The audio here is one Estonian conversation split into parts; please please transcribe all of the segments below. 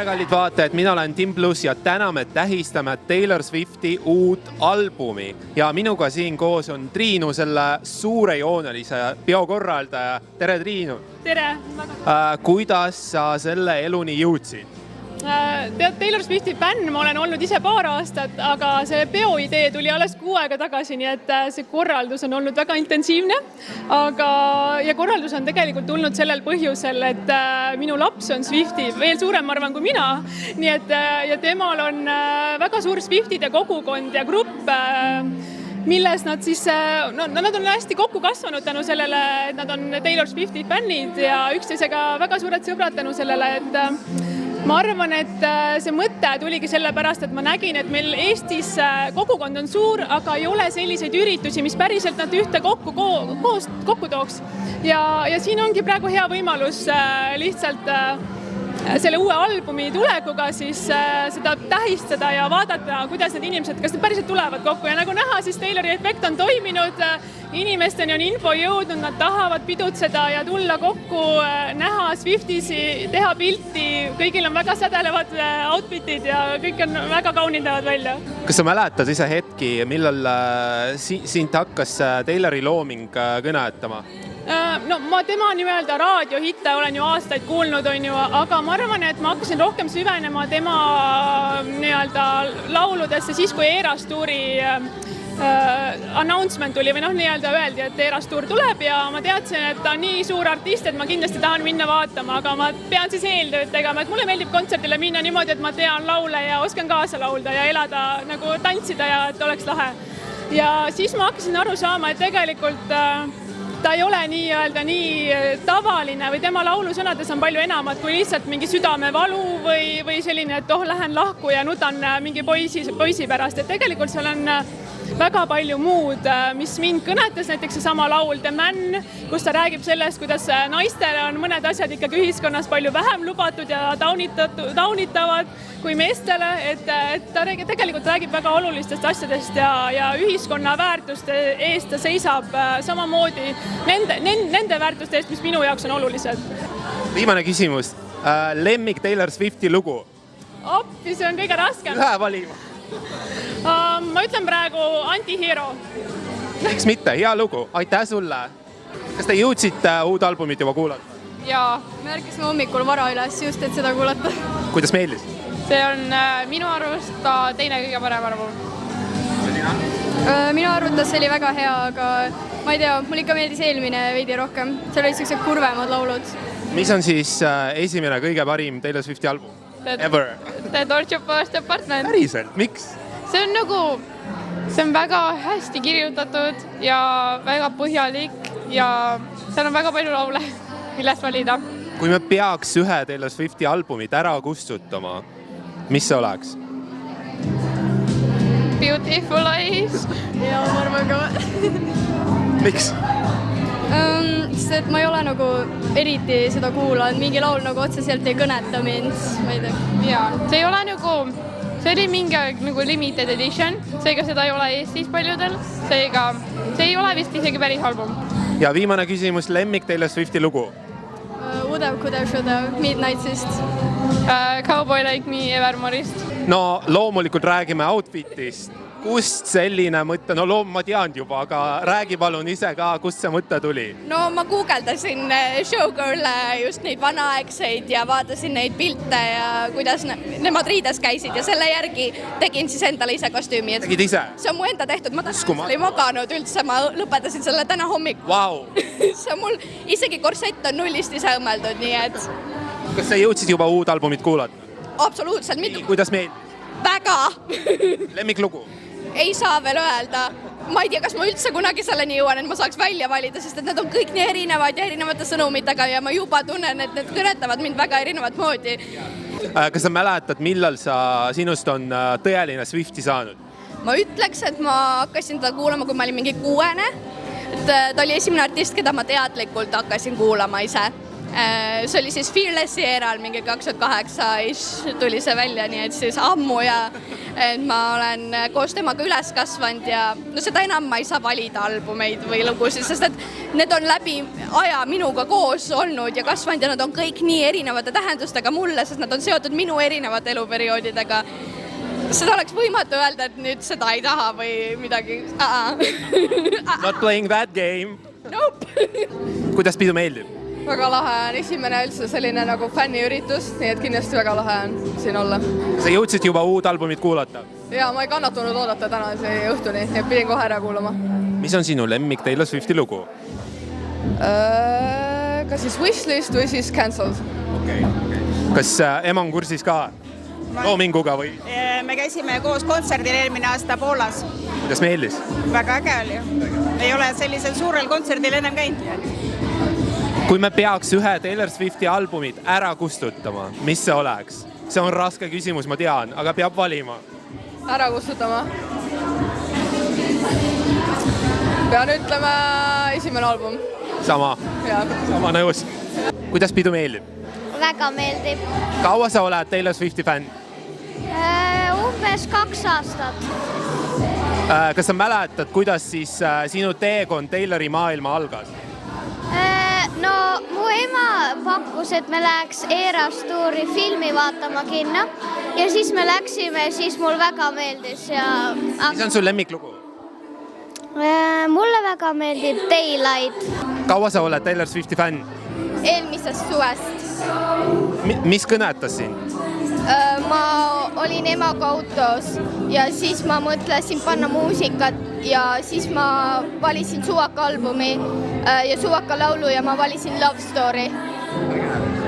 kallid vaatajad, mina olen Tim Plus ja täna me tähistame Taylor Swifti uut albumi. Ja minuga siin koos on Triinu, selle suurejoonelise peokorraldaja. Tere, Triinu! Tere! Kuidas sa selle eluni jõudsid? Taylor Swifti fänn ma olen olnud ise paar aastat, aga see peoidee tuli alles 6 aega tagasi, nii et see korraldus on olnud väga intensiivne. Ja korraldus on tegelikult tulnud sellel põhjusel, et minu laps on Swifti veel suurem, ma arvan, kui mina. Nii et ja temal on väga suur Swiftide kogukond ja grupp, milles nad siis, nad on hästi kokku kasvanud tänu sellele, et nad on Taylor Swifti fännid ja üksteisega väga suured sõbrad tänu sellele, et ma arvan, et see mõte tuligi sellepärast, et ma nägin, et meil Eestis kogukond on suur, aga ei ole selliseid üritusi, mis päriselt nad ühte kokku tooks. Ja siin ongi praegu hea võimalus lihtsalt selle uue albumi tulekuga siis seda tähistada ja vaadata, kuidas need inimesed, kas need päriselt tulevad kokku. Ja nagu näha, siis Taylori efekt on toiminud, inimesteni on info jõudnud, nad tahavad pidutseda ja tulla kokku, näha Swiftisi, teha pilti, kõigil on väga sädelevad outfitid ja kõik on väga kaunindavad välja. Kas sa mäletad ise hetki, millal sind hakkas Taylori looming kõnetama? No ma tema nii-öelda raadiohitte olen ju aastaid kuulnud, aga ma arvan, et ma hakkasin rohkem süvenema tema nii-öelda lauludesse siis, kui Eras Touri announcement tuli või nii-öelda öeldi, et Eras Tour tuleb ja ma teadsin, et ta on nii suur artist, et ma kindlasti tahan minna vaatama, aga ma pean siis eeltööd tegema, et mulle meeldib kontserdile minna niimoodi, et ma tean laule ja oskan kaasa laulda ja elada, nagu tantsida ja et oleks lahe. Ja siis ma hakkasin aru saama, et tegelikult ta ei ole nii tavaline või tema laulusõnades on palju enamat kui lihtsalt mingi südamevalu või selline, et lähen lahku ja nutan mingi poisi pärast. Et tegelikult seal on väga palju muud, mis mind kõnetas, näiteks see sama laul The Man, kus ta räägib sellest, kuidas naistele on mõned asjad ikkagi ühiskonnas palju vähem lubatud ja taunitavad kui meestele, et ta tegelikult räägib väga olulistest asjadest ja ühiskonna väärtuste eest ta seisab samamoodi nende väärtuste eest, mis minu jaoks on olulised. Viimane küsimus. Lemmik Taylor Swifti lugu? Oppi, see on kõige raskem. Lähe valima. Ma ütlen praegu Antihero. Miks mitte? Hea lugu. Aitäh sulle. Kas te jõudsite uut albumit juba kuulata? Jaa, me ärkasime hommikul vara üles just, et seda kuulata. Kuidas meeldis? See on minu arvust teine kõige parem album. Minu arvates oli väga hea, aga ma ei tea, mul ikka meeldis eelmine veidi rohkem. Seal olid sellised kurvemad laulud. Mis on siis esimene kõige parim Taylor Swifti album? Ever? The Torture First Apartment. Päriselt? Miks? See on väga hästi kirjutatud ja väga põhjalik ja seal on väga palju laule, millest valida. Kui me peaks ühe Taylor Swifti albumit ära kustutama, mis see oleks? Beautiful Eyes. Ja ma arvan ka. Miks? Sest et ma ei ole nagu eriti seda kuulanud, mingi laul nagu otseselt ei kõneta mind, ma ei tea. Jaa, see ei ole nagu, see oli mingi nagu limited edition, seega seda ei ole Eestis paljudel, seega see ei ole vist isegi päris album. Ja viimane küsimus, lemmik Taylor Swifti lugu? Udev, Midnightsist. Cowboy Like Me Evermore'ist. No loomulikult räägime outfitist. Kust selline mõte, no ma tean juba, aga räägi palun ise ka, kust see mõte tuli? No ma guugeldasin showgirl'e just neid vanaaegseid ja vaatasin neid pilte ja kuidas nemad riides käisid ja selle järgi tegin siis endale ise kostüümi. Tegid ise? See on mu enda tehtud, ma seal ei maganud üldse, ma lõpetasin selle täna hommikul. Wow. See on mul isegi korsett on nullist ise õmmeldud, nii et... Kas sa jõudsid juba uud albumit kuulata? Absoluutselt, mitu. Kuidas meeldib? Väga! Lemmiklugu? Ei saa veel öelda. Ma ei tea, kas ma üldse kunagi selleni jõuan, et ma saaks välja valida, sest et need on kõik nii erinevad ja erinevate sõnumitega ja ma juba tunnen, et need kõnetavad mind väga erinevat moodi. Kas sa mäletad, millal sinust on tõeline Swifti saanud? Ma ütleks, et ma hakkasin ta kuulama, kui ma olin mingi 6. Ta oli esimene artist, keda ma teadlikult hakkasin kuulama ise. see oli siis Fearlessi eeral, mingi 2008 tuli see välja, nii et siis ammu ja et ma olen koos temaga üles kasvanud ja no seda enam ma ei saa valida albumeid või lugusid, sest et need on läbi aja minuga koos olnud ja kasvanud ja nad on kõik nii erinevate tähendustega mulle, sest nad on seotud minu erinevate eluperioodidega. Seda oleks võimatu öelda, et nüüd seda ei taha või midagi. Not playing that game. Nope. Kuidas pidu meeldib? Väga lahe on esimene üldse selline nagu fänniüritus, nii et kindlasti väga lahe on siin olla. Sa jõudsid juba uut albumit kuulata? Ja ma ei kannatanud oodata tänase õhtuni, nii et pidin kohe ära kuulama. Mis on sinu lemmik Taylor Swifti lugu? Kas siis Wishlist või siis Cancelled? Kas ema on kursis ka loominguga või? Me käisime koos kontserdil eelmine aasta Poolas. Kuidas meeldis? Väga äge oli. Ei ole sellisel suurel kontserdil ennem käinud. Kui me peaks ühe Taylor Swifti albumit ära kustutama, mis see oleks? See on raske küsimus, ma tean, aga peab valima. Ära kustutama. Pean ütlema esimene album. Sama nõus. Kuidas pidu meeldib? Väga meeldib. Kaua sa oled Taylor Swifti fänn? Umbes 2 aastat. Kas sa mäletad, kuidas siis sinu teekond Taylori maailma algas? No mu ema pakkus, et me läheks Eras Touri filmi vaatama kinno ja siis me läksime, siis mul väga meeldis. Mis on sul lemmiklugu? Mulle väga meeldib Daylight. Kaua sa oled Taylor Swifti fänn? Eelmisest suvest. Mis kõnetas sind? Ma olin emaga autos ja siis ma mõtlesin panna muusikat ja siis ma valisin Suvaka albumi ja Suvaka laulu ja ma valisin Love Story.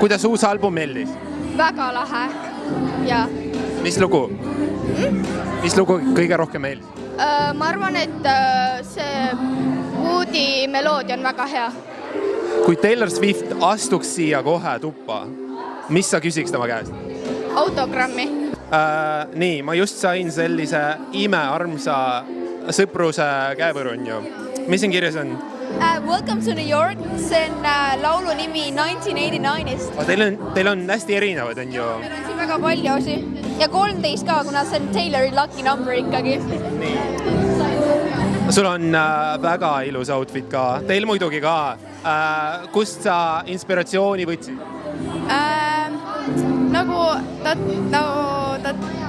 Kuidas uus album meeldis? Väga lahe. Ja. Mis lugu? Mis lugu kõige rohkem meeldis? Ma arvan, et see Woody meloodia on väga hea. Kui Taylor Swift astuks siia kohe tuppa, mis sa küsiks tema käest? Autogrammi. Nii, ma just sain sellise imearmsa sõpruse käepõrunju. Mis siin kirjas on? Welcome to New York, see on laulu nimi 1989-ist. Teil on hästi erinevad, on ju? Meil on siin väga palju osi. Ja 13 ka, kuna see on Taylori lucky number ikkagi. Sul on väga ilus outfit ka. Teil muidugi ka. Kust sa inspiratsiooni võtsid?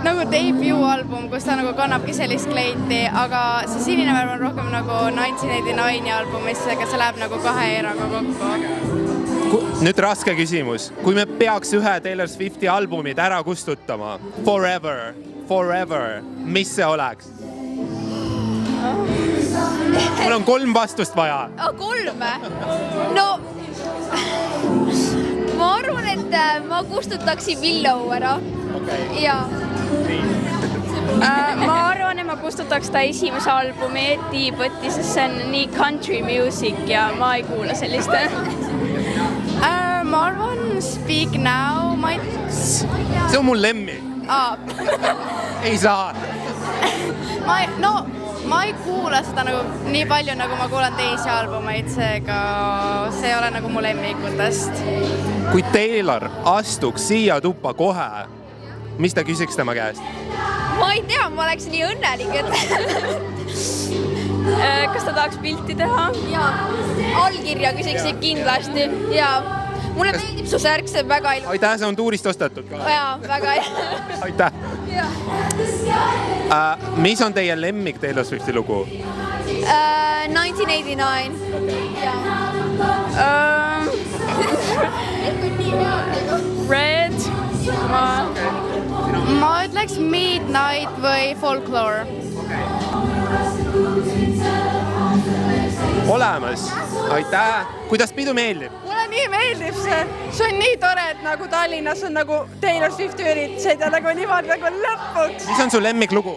Nagu debüüalbum, kus ta nagu kannabki sellist kleiti, aga see sinine värv on rohkem nagu 1989 albumist, aga see läheb nagu 2 eeraga kokku. Nüüd raske küsimus. Kui me peaks ühe Taylor Swifti albumid ära kustutama, Forever, mis see oleks? Mul on 3 vastust vaja. 3? No, ma arvan, et ma kustutaksin Willow ära. Ja. Ma arvan, et ma kustutaks ta esimese albumi Deep'ti, sest see on nii country music ja ma ei kuula sellist. Ma arvan Speak Now. See on mul lemmik. Ei saa. Ma ei kuula seda nagu nii palju, nagu ma kuulan teisi albumeid, seega see ei ole nagu mu lemmikutest. Kui Taylor astuks siia tuppa kohe, mis ta küsiks tema käest? Ma ei tea, ma oleks nii õnnelik, et... Kas ta tahaks pilti teha? Jaa, allkirja küsiksid kindlasti ja mulle meeldib su särk, see on väga ilus. Aitäh, see on tuurist ostetud ka. Jaa, väga hea. Aitäh. Mis on teie lemmik Taylor Swifti lugu? 1989. Red. Ma ütleks Midnight või Folklore. Olemas. Aitäh. Kuidas pidu meeldib? Mulle nii meeldib see. See on nii tore, et nagu Tallinnas on nagu Taylor Swifti üritused ja nagu niimoodi nagu lõpuks. Mis on su lemmiklugu?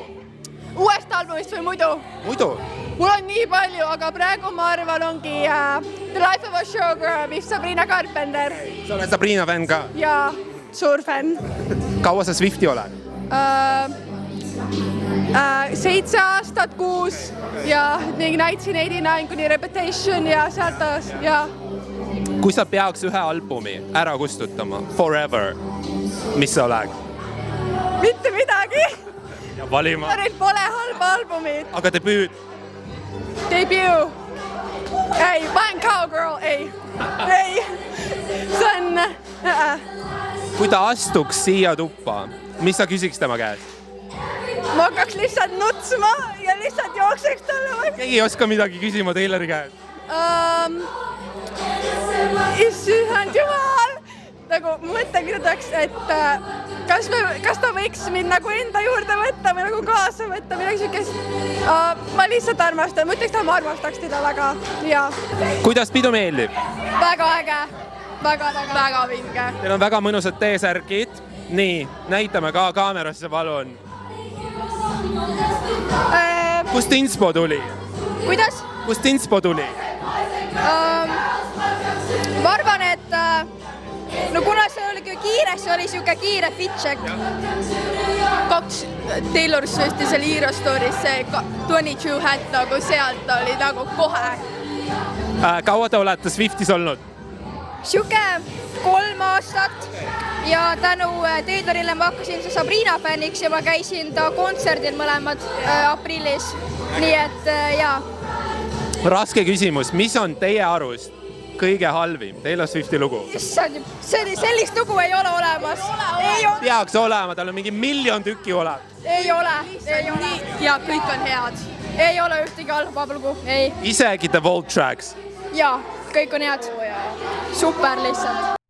Uuest albumist või muidu? Muidu? Mul on nii palju, aga praegu ma arvan ongi The Life of a Showgirl, mis Sabrina Carpenter. Sa oled Sabrina fänn ka? Ja suur fänn. Kaua sa Swifti oled? 7 aastat, 6 ja mingi 1989 kuni Reputation ja sealt taas ja kui sa peaks ühe albumi ära kustutama, forever, mis see oleks? mitte midagi. Ja valima. Neil pole halba albumit. Aga debüüt? Debut. Ei, Bang Cowgirl, ei. See on... Kui ta astuks siia tuppa, mis sa küsiks tema käest? Ma hakkaks lihtsalt nutsma ja lihtsalt jookseks talle. Keegi ei oska midagi küsima Taylori käest. Issand jumal! Nagu mõtlengi tõdeks, et kas ta võiks mind nagu enda juurde võtta või nagu kaasa võtta või sükest. Ma lihtsalt armastan, ma ütleks, et ma armastaks teda väga. Ja. Kuidas pidu meeldib? Väga äge, väga vinge. Teil on väga mõnusad T-särgid. Nii, näitame ka kaamerasse, palun. Kust inspo tuli? Kuidas? Kust inspo tuli? Ma arvan, et kuna see oli kiire, see oli siuke kiire fit-check. 2 Taylor Swifti seal Eurostory's see 22 hat nagu sealt oli nagu kohe. Kaua te olete Swiftis olnud? Siuke 3 aastat ja tänu Taylorile ma hakkasin Sabrina fänniks ja ma käisin ta kontserdil mõlemad aprillis. Nii et jaa. Raske küsimus, mis on teie arust kõige halvim Taylor Swifti lugu? Issand, sellist lugu ei ole olemas. Peaks olema, tal on mingi 1 000 000 tükki olemas. Ei ole. Ja kõik on head. Ei ole ühtegi halba lugu, ei. Isegi The Vault Tracks. Jaa, kõik on head. Super lihtsalt.